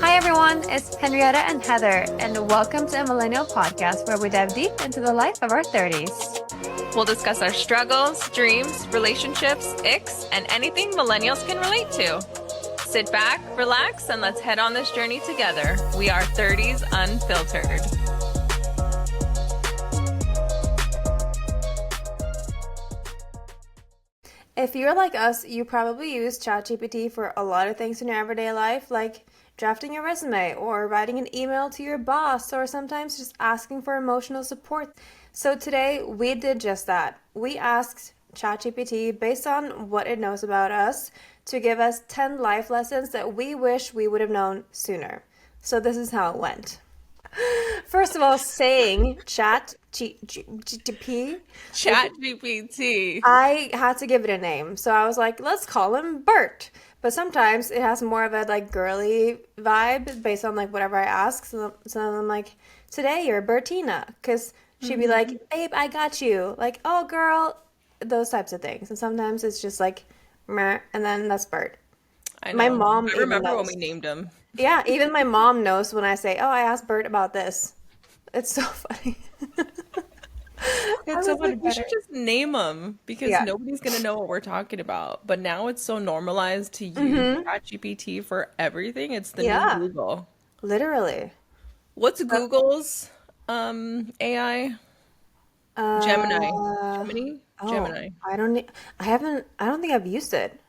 Hi everyone, it's Henriette and Heather, and welcome to a Millennial podcast where we dive deep into the life of our 30s. We'll discuss our struggles, dreams, relationships, icks, and anything millennials can relate to. Sit back, relax, and let's head on this journey together. We are 30s Unfiltered. If you're like us, you probably use ChatGPT for a lot of things in your everyday life, like drafting your resume or writing an email to your boss, or sometimes just asking for emotional support. So today we did just that. We asked ChatGPT, based on what it knows about us, to give us 10 life lessons that we wish we would have known sooner. So this is how it went. First of all, saying ChatGPT, ChatGPT. I had to give it a name. So I was like, let's call him Bert. But sometimes it has more of a like girly vibe based on like whatever I ask. So I'm like, today you're Bertina. Because she'd be like, babe, I got you. Like, oh, girl, those types of things. And sometimes it's just like, meh, and then that's Bert. I My know. mom I even remember when knows. we named him. Yeah, even my mom knows when I say, oh, I asked Bert about this. It's so funny. I It's so was funny. like, We better. should just name them because Yeah. nobody's gonna know what we're talking about. But now it's so normalized to use Mm-hmm. ChatGPT for everything. It's the new Yeah, Google. literally. What's Google's AI? Gemini. Uh, Gemini? oh, Gemini. I don't think I've used it,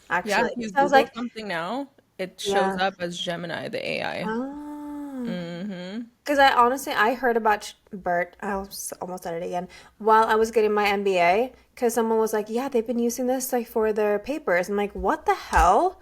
Yeah, actually. if you So I was Google like, something now, it shows yeah. up as Gemini, the AI. Oh. Mm-hmm. Because I heard about Bert, I was almost at it again, while I was getting my MBA, because someone was like, yeah, they've been using this like for their papers. I'm like, what the hell?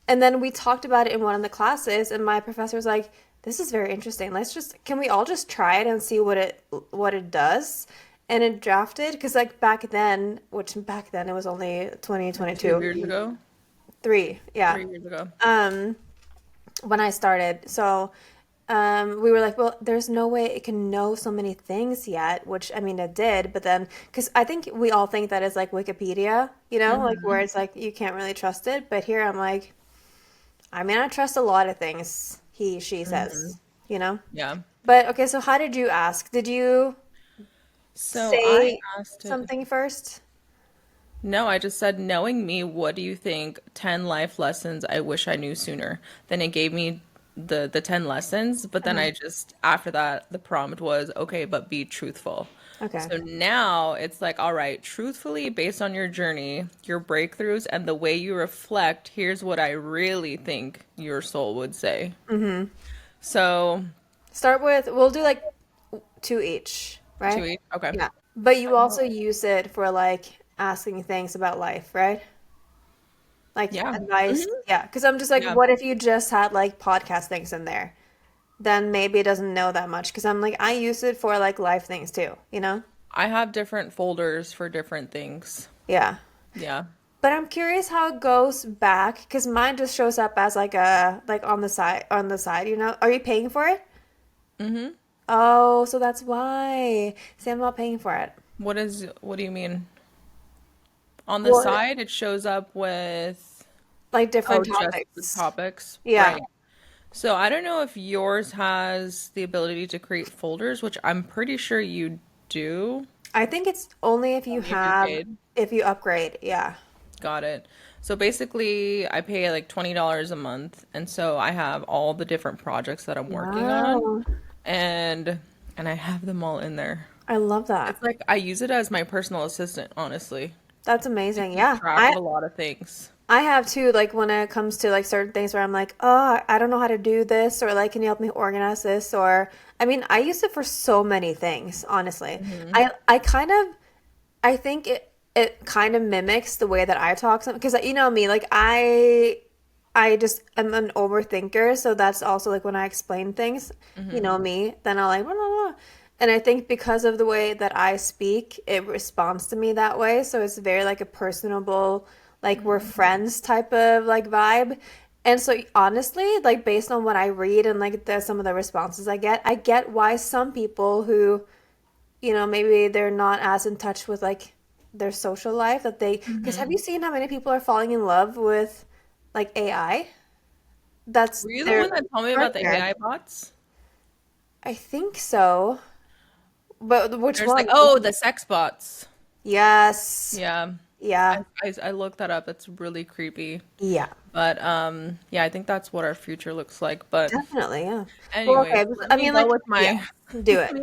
And then we talked about it in one of the classes, and my professor was like, "This is very interesting. Can we all just try it and see what it does?" And it drafted because like back then it was only Like 2 2022, years ago, three, yeah, 3 years ago. um, when I started. So we were like, well, there's no way it can know so many things yet, which I mean, it did, but then, because I think we all think that is like Wikipedia, like where Mm-hmm. it's like you can't really trust it. But here I'm like, I mean, I trust a lot of things she Mm-hmm. says. Yeah. But okay, so how did you ask? Did you So I say asked it. something first? No, I just said, knowing me, what do you think 10 life lessons I wish I knew sooner? Then it gave me the 10 lessons, but then Uh-huh. I just after that the prompt was, okay, but be truthful. Okay. So now it's like, all right, truthfully, based on your journey, your breakthroughs, and the way you reflect, here's what I really think your soul would say. Mm-hmm. So, We'll do like two each, right? to each, okay. Yeah. But you also use it for like asking things about life, right? Like Yeah. advice. Hmm. Yeah. Because I'm just like, Yeah. what if you just had like podcast things in there? Then maybe it doesn't know that much. Because I'm like, I use it for like life things too? I have different folders for different things. Yeah. Yeah. But I'm curious how it goes back because mine just shows up as like on the side. Are you paying for it? Hmm. Oh, so that's why. See, I'm not paying for it. What do you mean? On the Well, side, it shows up with, like oh, different just the topics. topics. Yeah. Right. So I don't know if yours has the ability to create folders, which I'm pretty sure you do. I think it's only Only if you paid. if you upgrade. Yeah. Got it. So basically, I pay like $20 a month, and so I have all the different projects that I'm working on, Wow. and and I have them all in there. I love that. It's like I use it as my personal assistant, honestly, That's to amazing. keep Yeah. track I of a lot of things. I have too, like when it comes to like certain things where I'm like, oh, I don't know how to do this, or like, can you help me organize this? Or, I mean, I use it for so many things, honestly. Hmm. I think it kind of mimics the way that I talk, because you know me, like I just am an overthinker, so that's also like when I explain things, Hmm. me, then I'll like, blah, blah, blah. And I think because of the way that I speak, it responds to me that way. So it's very like a personable, like we're friends type of like vibe. And so honestly, like based on what I read and like some of the responses I get why some people who, maybe they're not as in touch with like their social life that they, because have Hmm. you seen how many people are falling in love with? like AI. That's Were you the their one that told me about the partner. AI bots? I think so. But which There's like, one? oh, the sex bots. Yes. Yeah. I, Yeah. I looked that up. It's really creepy. Yeah. But yeah, I think that's what our future looks like. But Definitely, yeah. Well, anyways, okay. let I me mean, go like, with yeah, my do it.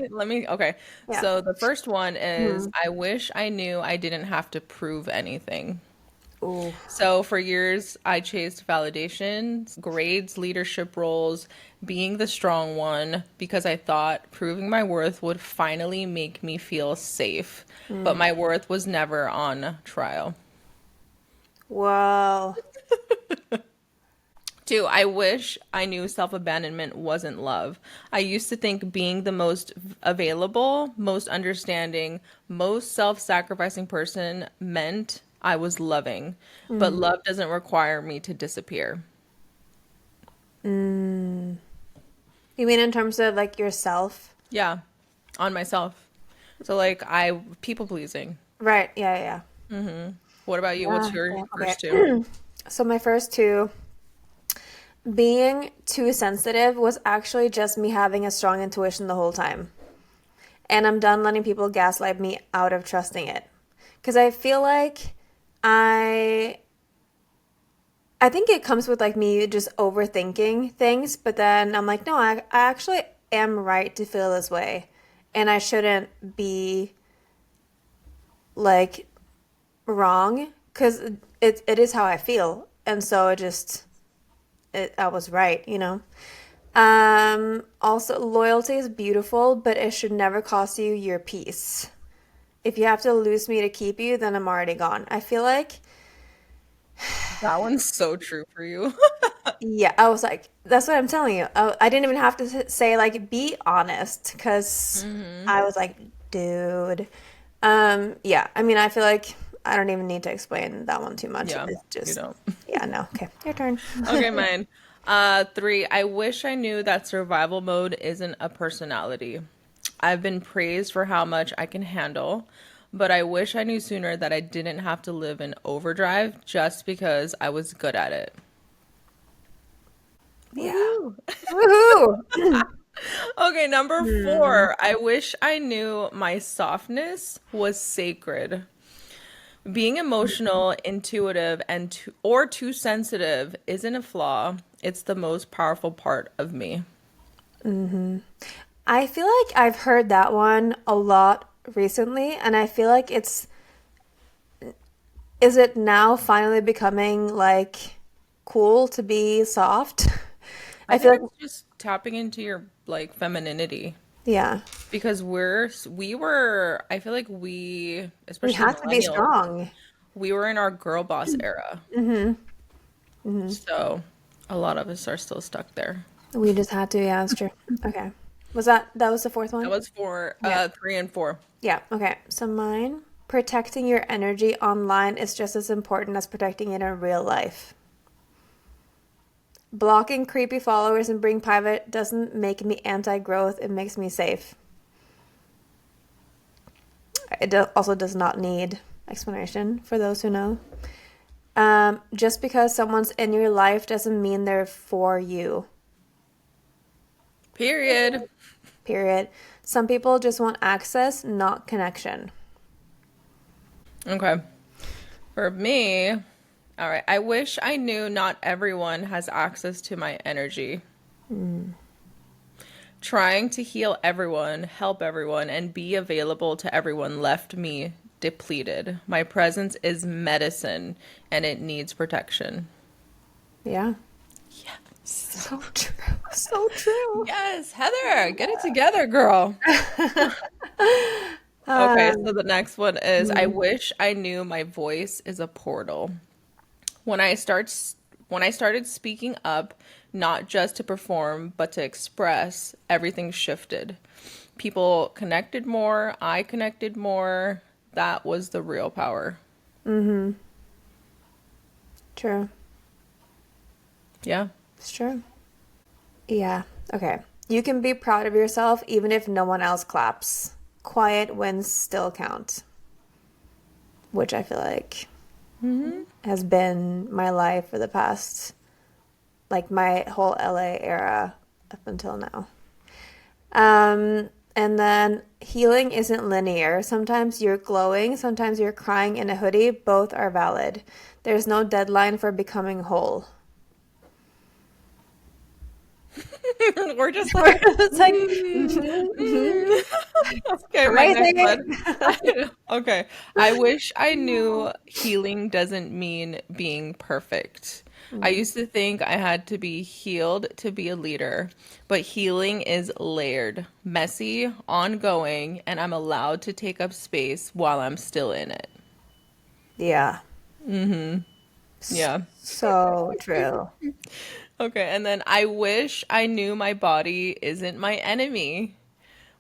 okay. Yeah. So the first one is Hmm. I wish I knew I didn't have to prove anything. Ooh. So for years, I chased validation, grades, leadership roles, being the strong one, because I thought proving my worth would finally make me feel safe. But Mm. my worth was never on trial. Well, Two, I wish I knew self-abandonment wasn't love. I used to think being the most available, most understanding, most self-sacrificing person meant I was loving. But mm. love doesn't require me to disappear. Mm. You mean in terms of like yourself? Yeah, on myself. So like I people pleasing. Right. Yeah, yeah. What about you? What's Yeah. your Yeah. first two? Okay. So my first two, being too sensitive was actually just me having a strong intuition the whole time. And I'm done letting people gaslight me out of trusting it. Because I feel like I I think it comes with like me just overthinking things, but then I'm like, no, I actually am right to feel this way. And I shouldn't be like wrong because it is how I feel. And so I was right, you know? Also, loyalty is beautiful, but it should never cost you your peace. If you have to lose me to keep you, then I'm already gone. I feel like, That one's so true for you. yeah, I was like, that's what I'm telling you. I didn't even have to say, like, be honest, because hmm I was like, dude. Yeah, I mean, I feel like I don't even need to explain that one too much. Yeah, It's you just, don't. yeah, no. Okay, your turn. Okay, mine. Three, I wish I knew that survival mode isn't a personality. I've been praised for how much I can handle, but I wish I knew sooner that I didn't have to live in overdrive just because I was good at it. Yeah. Woohoo! Woohoo! Okay, number Hmm. four. I wish I knew my softness was sacred. Being emotional, intuitive, and or too sensitive isn't a flaw. It's the most powerful part of me. I feel like I've heard that one a lot recently, and I feel like is it now finally becoming like cool to be soft? I I feel think like, it's just tapping into your like femininity yeah, because we were I feel like we, we especially have to be millennials, strong. we were in our girl boss era. Hmm. Hmm. So a lot of us are still stuck there. We just had to, yeah, that's true. Okay. That was the fourth That one? was for Okay. three and four. Yeah, okay. So mine, protecting your energy online is just as important as protecting it in real life. Blocking creepy followers and being private doesn't make me anti-growth, it makes me safe. Also does not need explanation for those who know. Just because someone's in your life doesn't mean they're for you. Period. Period. Some people just want access, not connection. Okay. For me, all right. I wish I knew not everyone has access to my energy. Trying to heal everyone, help everyone, and be available to everyone left me depleted. My presence is medicine and it needs protection. Yeah. Yes. So true. So true. Yes, Heather, get it together, girl. Okay, so Um, the next one is I hmm. wish I knew my voice is a portal. When I start when I started speaking up, not just to perform, but to express, everything shifted. People connected more, I connected more. That was the real power. Mm-hmm. True. Yeah. It's true. Yeah. Okay. You can be proud of yourself even if no one else claps. Quiet wins still count, which I feel like. has been my life for the past, like my whole LA era up until now. And then healing isn't linear. Sometimes you're glowing, sometimes you're crying in a hoodie. Both are valid. There's no deadline for becoming whole. We're just like, It's like, okay, my next amazing. one. Okay. I wish I knew healing doesn't mean being perfect. I used to think I had to be healed to be a leader, but healing is layered, messy, ongoing, and I'm allowed to take up space while I'm still in it. Yeah, Yeah. so true. Okay, and then I wish I knew my body isn't my enemy.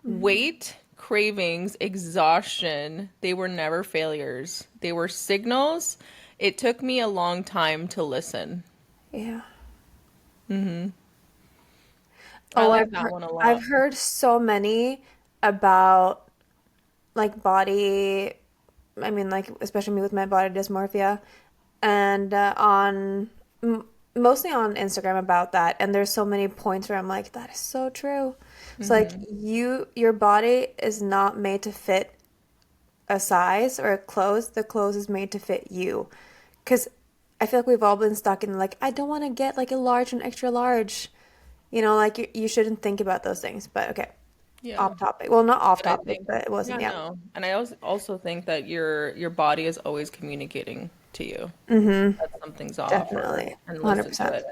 Weight, cravings, exhaustion, they were never failures. They were signals. It took me a long time to listen. Yeah. I Oh, like that one a I've lot. heard so many about like body, I mean, like especially me with my body dysmorphia, and mostly on Instagram about that. And there's so many points where I'm like, that is so true. It's like your body is not made to fit a size or a clothes. The clothes is made to fit you. Because I feel like we've all been stuck in like, I don't want to get like a large and extra large. Like you shouldn't think about those things. But okay, Yeah. off topic. Well, not off But I topic, think, but it yeah, wasn't. Yeah. no. And I also think that your body is always communicating to you that something's off or Definitely. and listen to 100%. it.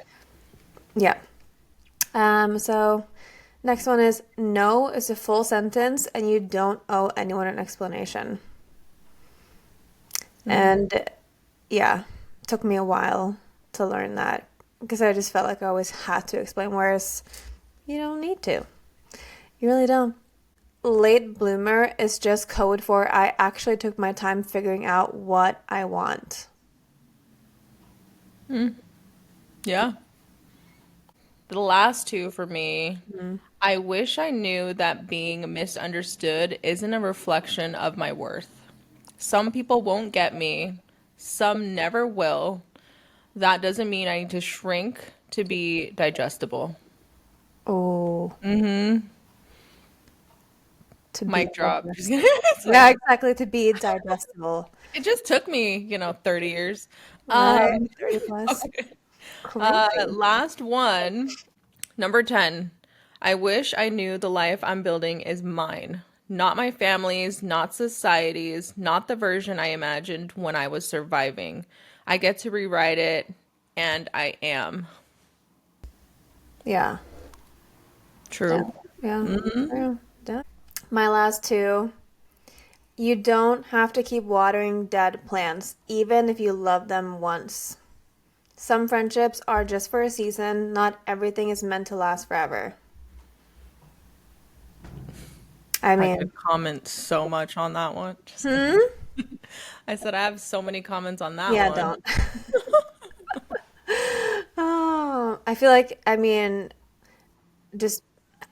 Yeah. So next one is no is a full sentence and you don't owe anyone an explanation. And yeah, it took me a while to learn that because I just felt like I always had to explain, whereas you don't need to. You really don't. Late bloomer is just code for I actually took my time figuring out what I want. Yeah. The last two for me, I wish I knew that being misunderstood isn't a reflection of my worth. Some people won't get me, some never will. That doesn't mean I need to shrink to be digestible. Oh, to be Mic drop. digestible. Yeah, Sorry. exactly. To be digestible. It just took me, 30 years. Right? Um, 30 plus. okay. Crazy. Last one, number 10. I wish I knew the life I'm building is mine, not my family's, not society's, not the version I imagined when I was surviving. I get to rewrite it, and I am. Yeah. True. Yeah. Yeah. True. Done. My last two. You don't have to keep watering dead plants, even if you love them once. Some friendships are just for a season. Not everything is meant to last forever. I I mean, could comment so much on that one. Just kidding. hmm? I said I have so many comments on that Yeah, one. don't. Oh, I feel like, I mean, just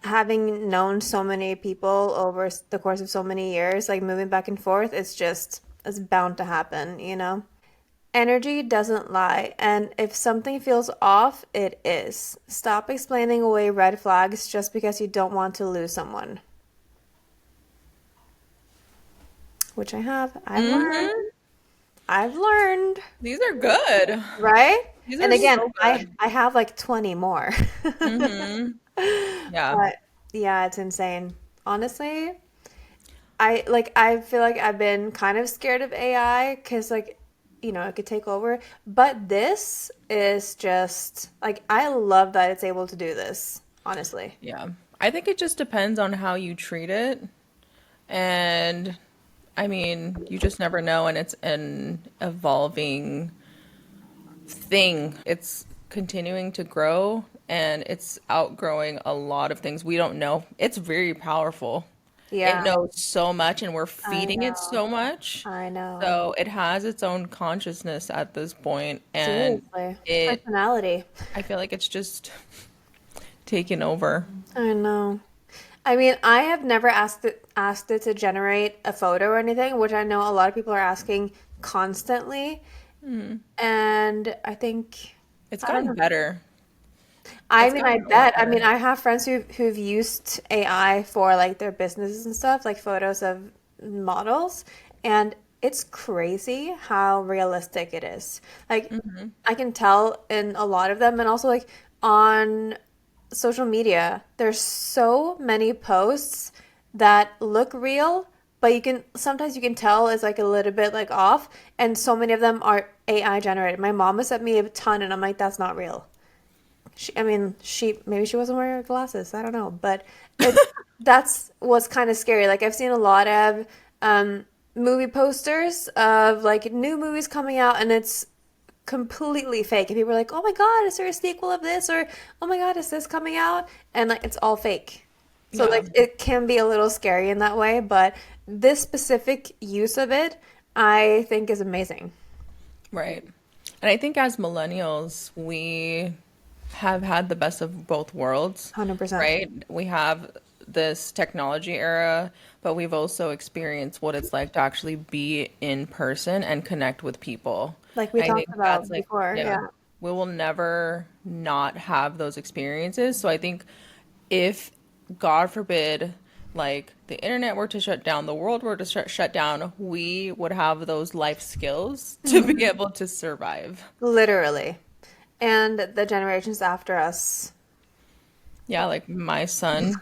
having known so many people over the course of so many years, like moving back and forth, it's bound to happen. Energy doesn't lie, and if something feels off, it is. Stop explaining away red flags just because you don't want to lose someone. Which I have. I've learned. Hmm. I've learned, These are good. right? These And are again, so I good. I have like 20 more. Yeah. But yeah, it's insane. Honestly, I feel like I've been kind of scared of AI because like it could take over. But this is just like I love that it's able to do this, honestly. Yeah. I think it just depends on how you treat it. And I mean, you just never know, and it's an evolving thing. It's continuing to grow and it's outgrowing a lot of things we don't know. It's very powerful. It Yeah, knows so much and we're I feeding it know. so much. I know. So it has its own consciousness at this point, and Seriously. it Personality. I feel like it's just taken over. I know. I mean, I have never asked it to generate a photo or anything, which I know a lot of people are asking constantly. And I think, It's I don't gotten know. better. I It's mean, I gotten a lot bet. I mean, better. I have friends who've used AI for like their businesses and stuff, like photos of models, and it's crazy how realistic it is. Like, I can tell in a lot of them, and also like on social media, there's so many posts that look real, but you can sometimes you can tell it's like a little bit like off, and so many of them are AI generated. My mom has sent me a ton, and I'm like, that's not real. I mean, she maybe she wasn't wearing her glasses. I don't know, but that's what's kind of scary. Like I've seen a lot of movie posters of like new movies coming out, and it's completely fake. And people are like, "Oh my God, is there a sequel of this?" Or "Oh my God, is this coming out?" And like it's all fake. So Yeah, like it can be a little scary in that way, but this specific use of it, I think, is amazing. right. And I think as millennials, we have had the best of both worlds, 100%. right? We have this technology era, but we've also experienced what it's like to actually be in person and connect with people. Like we I talked think that's about like, before, yeah, yeah. we will never not have those experiences. So I think if, God forbid, like the internet were to shut down, the world were to shut down, we would have those life skills to be able to survive. Literally. And the generations after us. Yeah, like my son,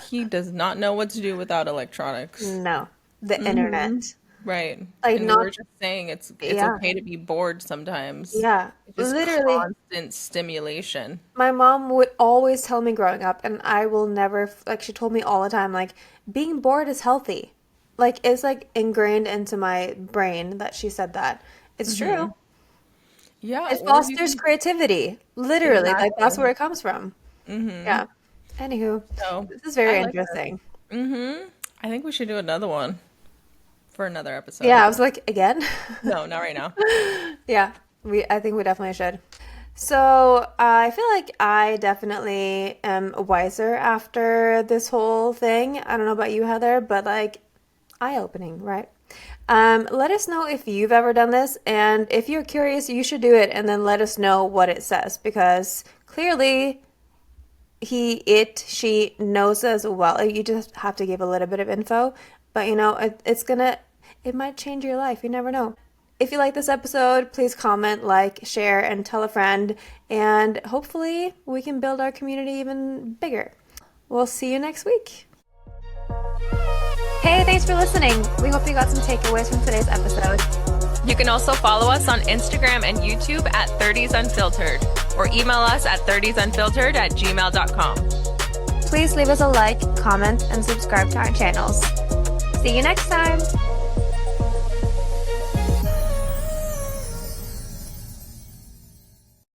he does not know what to do without electronics. No. The internet. Right. Like And we were not, just saying it's yeah. okay to be bored sometimes. Yeah. It's just Literally, constant stimulation. my mom would always tell me growing up, and I will never, like, she told me all the time, like, being bored is healthy. Like, it's like ingrained into my brain that she said that. It's true. Yeah, It or you fosters can creativity. Literally. Like, that's exactly. where it comes from. Yeah. Anywho, So this is I very like this. interesting. I think we should do another one for another episode. Yeah, I was like, again? No, not right now. Yeah, I think we definitely should. So I feel like I definitely am wiser after this whole thing. I don't know about you, Heather, but like eye-opening, right? Let us know if you've ever done this, and if you're curious, you should do it, and then let us know what it says because clearly she knows as well. You just have to give a little bit of info, but it might change your life. You never know. If you like this episode, please comment, like, share, and tell a friend, and hopefully we can build our community even bigger. We'll see you next week. Hey, thanks for listening. We hope you got some takeaways from today's episode. You can also follow us on Instagram and YouTube at 30s Unfiltered or email us at 30sunfiltered@gmail.com. Please leave us a like, comment, and subscribe to our channels. See you next time.